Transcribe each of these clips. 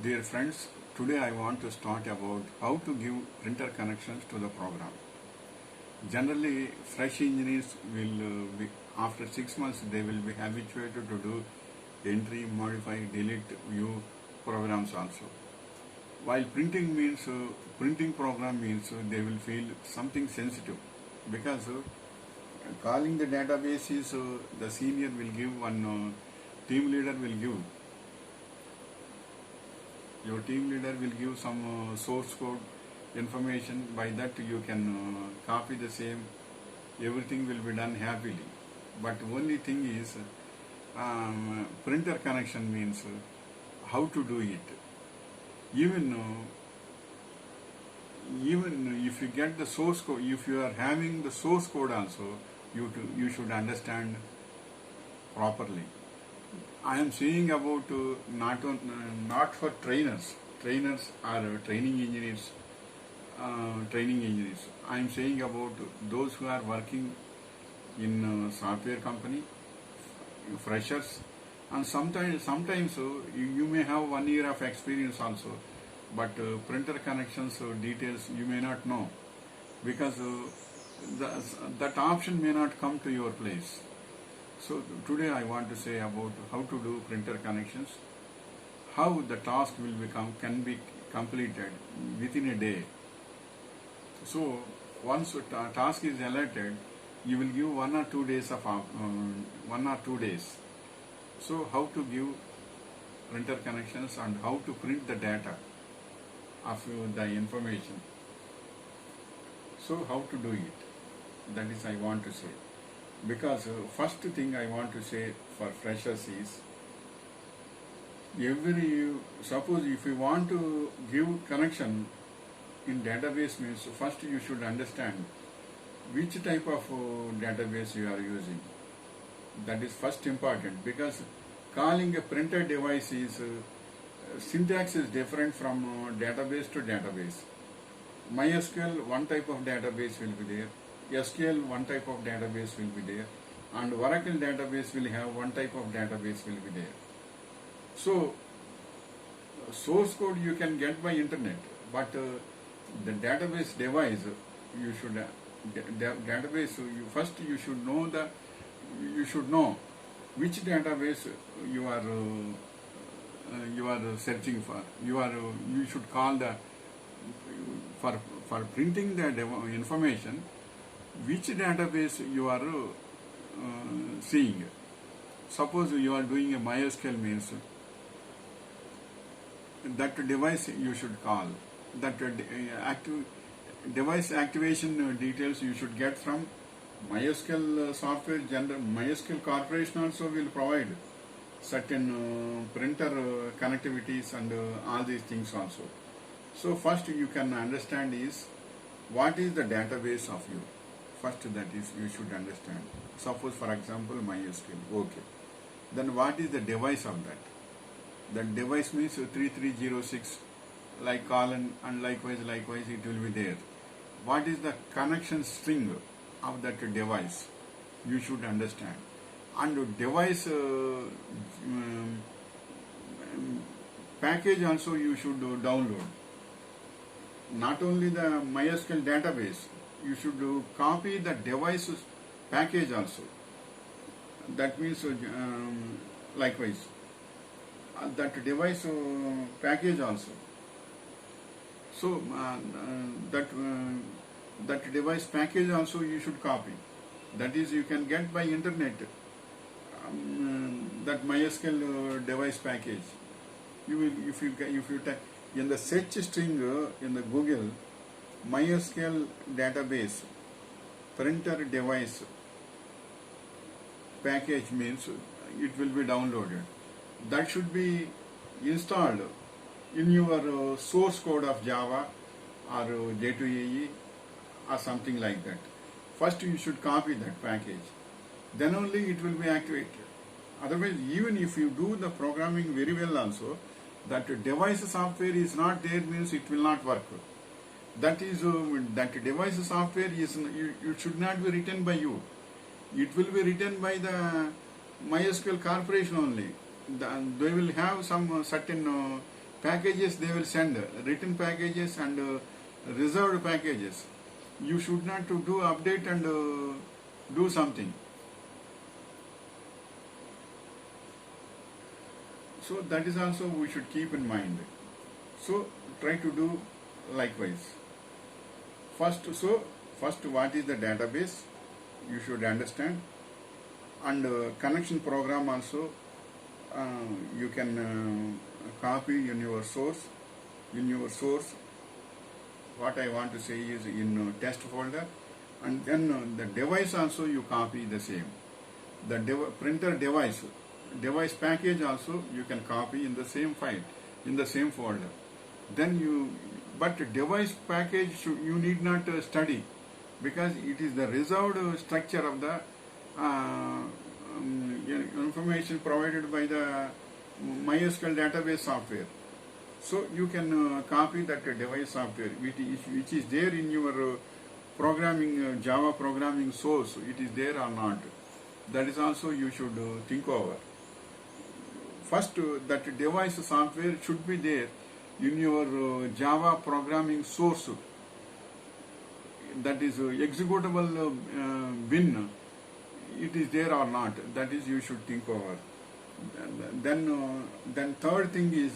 Dear friends, today I want to start about how to give printer connections to the program. Generally, fresh engineers will be, after 6 months, they will be habituated to do entry, modify, delete, view programs also. While printing program means they will feel something sensitive because calling the database is the senior will give one team leader will give. Your team leader will give some source code information. By that you can copy the same. Everything will be done happily. But only thing is printer connection means how to do it. Even if you get the source code, if you are having the source code also, you should understand properly. I am saying about not for trainers. Trainers are training engineers. I am saying about those who are working in software company, freshers, and sometimes you may have 1 year of experience also, but printer connections details you may not know because that option may not come to your place. So today I want to say about how to do printer connections, how the task can be completed within a day. So once a task is allotted, you will give 1 or 2 days of 1 or 2 days. So how to give printer connections and how to print the data of the information. So how to do it? That is I want to say. Because first thing I want to say for freshers is, suppose if you want to give connection in database means first you should understand which type of database you are using. That is first important, because calling a printer device is syntax is different from database to database. MySQL one type of database will be there. SQL one type of database will be there, and Oracle database will have one type of database will be there. So source code you can get by internet, but the database device you should database you should know which database you are searching for. You should call the for printing the information, which database you are seeing. Suppose you are doing a MySQL means that device you should call. That device activation details you should get from MySQL software. MySQL Corporation also will provide certain printer connectivities and all these things also. So first you can understand is what is the database of you. First that is you should understand. Suppose for example MySQL. Okay. Then what is the device of that? That device means 3306 like colon, and likewise it will be there. What is the connection string of that device? You should understand. And device package also you should download. Not only the MySQL database, you should copy the device package also. That means likewise that device package also. So that device package also you should copy. That is you can get by internet that MySQL device package. You will if you type in the search string in the Google MySQL database printer device package means it will be downloaded. That should be installed in your source code of Java or J2EE or something like that. First you should copy that package. Then only it will be activated. Otherwise, even if you do the programming very well also, that device software is not there means it will not work. That is that device software is it should not be written by you. It will be written by the MySQL Corporation only. They will have some certain packages they will send, written packages and reserved packages. You should not to do update and do something. So that is also we should keep in mind. So try to do likewise. First what is the database? You should understand, and connection program also you can copy in your source. What I want to say is in test folder, and then the device also you copy the same. The printer device package also you can copy in the same file, in the same folder. Then but device package you need not study, because it is the reserved structure of the information provided by the MySQL database software. So you can copy that device software which is there in your programming Java programming source. It is there or not. That is also you should think over. First, that device software should be there in your Java programming source. That is executable bin. It is there or not. That is you should think over. Then third thing is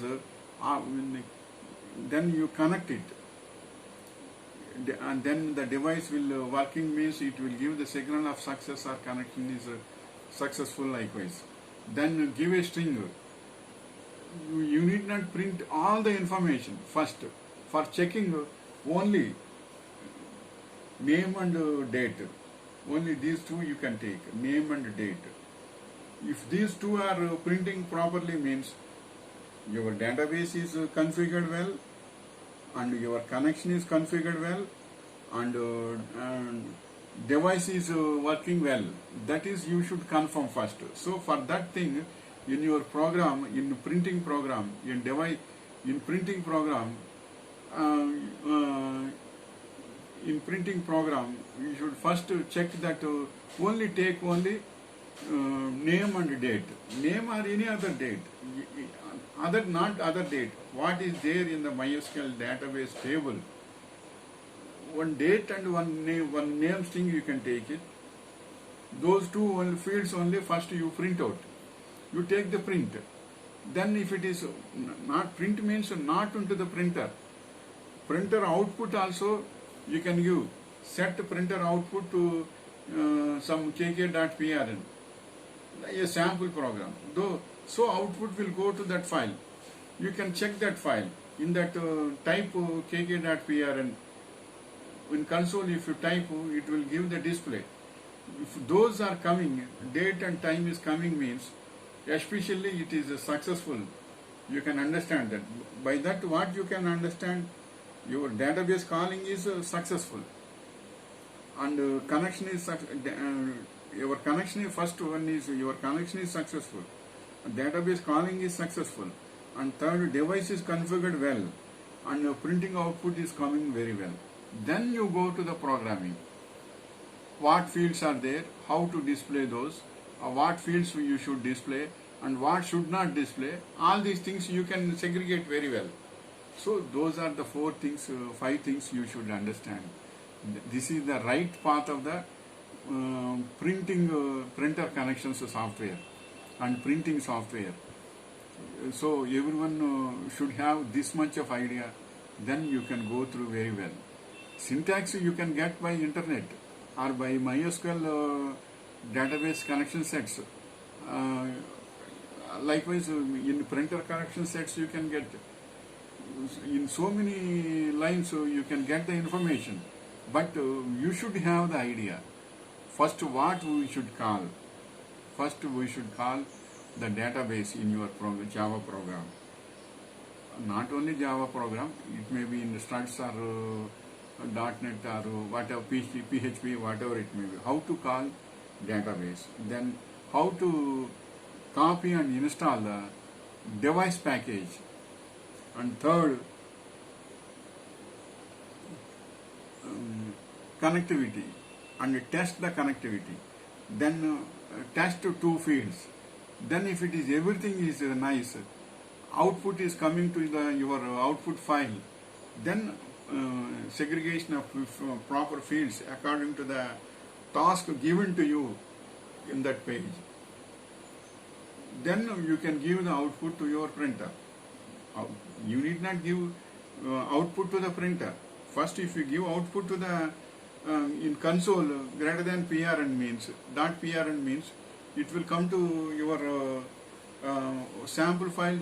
then you connect it, and then the device will working means it will give the signal of success or connection is successful likewise. Then give a string. You need not print all the information first. For checking only name and date. Only these two you can take, name and date. If these two are printing properly means your database is configured well, and your connection is configured well, and device is working well. That is you should confirm first. So for that thing, in your program, in printing program, in printing program, you should first check that take only name and date. Name or any other date. Not other date. What is there in the MySQL database table? One date and one name string you can take it. Those two fields only first you print out. You take the print. Then if it is not print means not into the printer. Printer output also you can give. Set printer output to some kk.prn. A sample program. So output will go to that file. You can check that file. In that type kk.prn. In console if you type, it will give the display. If those are coming, date and time is coming means, especially it is successful. You can understand that. By that what you can understand, your database calling is successful. And connection is your connection, first one is your connection is successful. Database calling is successful. And third, device is configured well. And printing output is coming very well. Then you go to the programming. What fields are there, how to display those, what fields you should display, and what should not display. All these things you can segregate very well. So those are the 5 things you should understand. This is the right path of the printer connections software and printing software. So everyone should have this much of idea. Then you can go through very well. Syntax you can get by internet or by MySQL database connection sets. Likewise, in printer connection sets you can get. In so many lines you can get the information. But you should have the idea. First, what we should call? First, we should call the database in your Java program. Not only Java program, it may be in the struts or .NET or whatever, PHP, whatever it may be. How to call database. Then how to copy and install the device package. And third, connectivity, and test the connectivity. Then test 2 fields. Then if it is everything is nice, output is coming to your output file, then segregation of proper fields according to the task given to you in that page. Then you can give the output to your printer. You need not give output to the printer. First, if you give output to the in console greater than PRN means, dot PRN means it will come to your sample file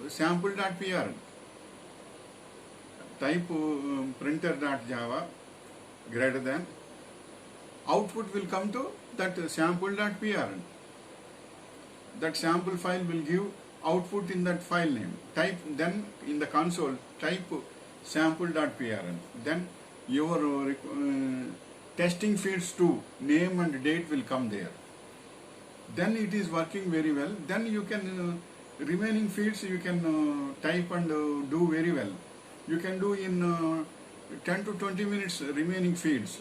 sample.prn. Type printer.java greater than, output will come to that sample.prn. That sample file will give output in that file name. Type then in the console, type sample.prn. Then your testing fields too, name and date will come there. Then it is working very well. Then you can remaining fields you can type and do very well. You can do in 10 to 20 minutes remaining fields.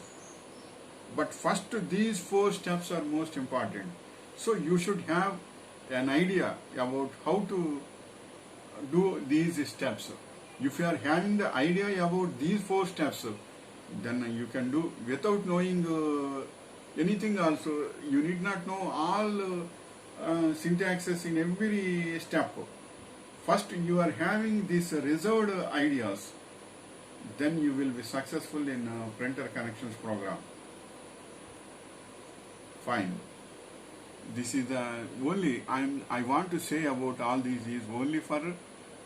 But first these 4 steps are most important. So you should have an idea about how to do these steps. If you are having the idea about these 4 steps, then you can do without knowing anything also. You need not know all syntaxes in every step. First you are having these reserved ideas, then you will be successful in printer connections program. Fine. This is the only I want to say about all these is only for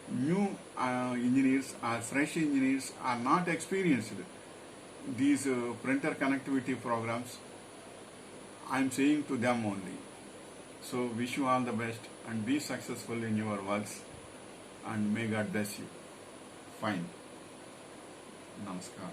new engineers or fresh engineers are not experienced. These printer connectivity programs, I am saying to them only. So wish you all the best and be successful in your works, and may God bless you. Fine. Namaskar.